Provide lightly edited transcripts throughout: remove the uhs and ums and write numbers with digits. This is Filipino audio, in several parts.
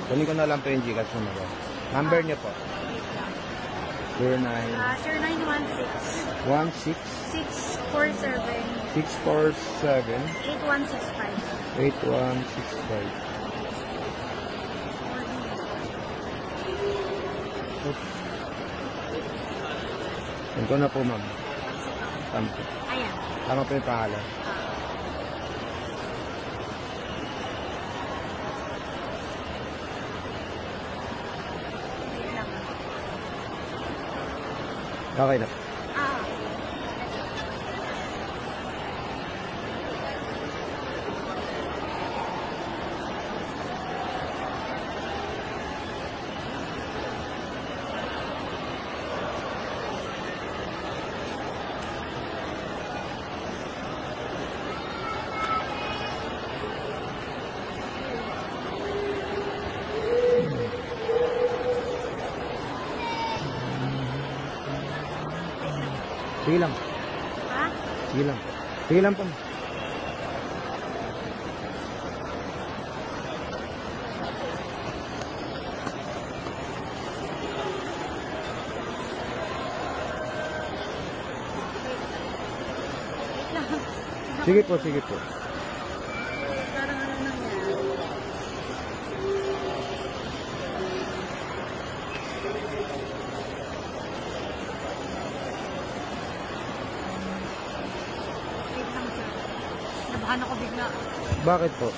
Kunin ko na lang po yung Gcash mo na. Number niyo po. 09 Sir, 916 16 647 647 8165. 8165. Oops. Yan ko na po, ma'am. Tama po. Ayan. Tama po yung pangalan. Wait lang. Okay na. Sige lang. Ha? Sige lang. Sige lang po. Wait lang. Sige po, sige po. Parang ano nangyari. Wait lang, sir. Nabahan ako bigla. Bakit po?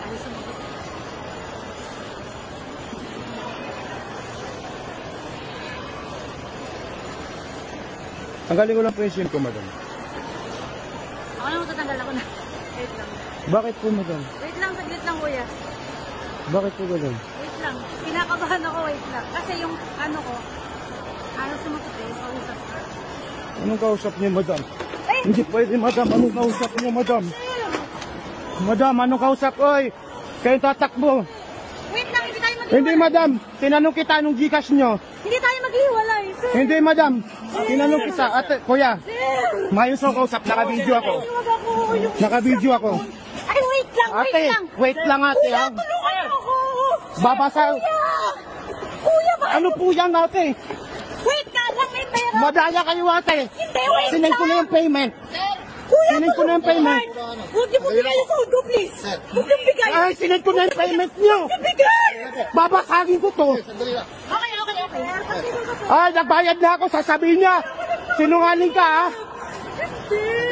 Ay, sumagot. Tanggalin ko lang po yung SIM ko, madam. Ako na matatanggal ako na. Wait lang. Bakit po, madam? Wait lang, saglit lang, kuya. Bakit po ganun? Wait lang. Kinakabahan ako, wait lang. Kasi yung ano ko, sumagot eh. Kausap ka. Anong kausap niyo, madam? Ay! Hindi pwede, madam. Anong kausap niyo, madam? Madam, anong kausap? Oy, kayo tatakbo. Wait lang, hindi tayo maghiwalay. Hindi, madam. Tinanong kita anong Gcash nyo. Hindi tayo maghiwalay, sir. Hindi, madam. Tinanong kita. Ate, kuya, Sir! mayos ang kausap. Naka-video ako. Huwag ako. Yung... Naka-video ako. Ay, wait lang, Ate, wait lang. wait lang, ate. Kuya, Ha? tulungan niyo ako. Babasa. Kuya! Kuya, ba? Ano po yan, ate? Wait nga lang, may pera. Madaya kayo, ate. Hindi, wait Sinend ko na yung payment. Kuya, Sinend ko na yung payment. Huwag niyo po bigay yung phone ko, please. Huwag niyo bigay. Ay, sinend ko na yung payment nyo. Bigay! Babasagin ko to. Okay, okay, okay. Ay, nagbayad na ako. Sasabihin niya. Sinungaling ka, ha? Hindi.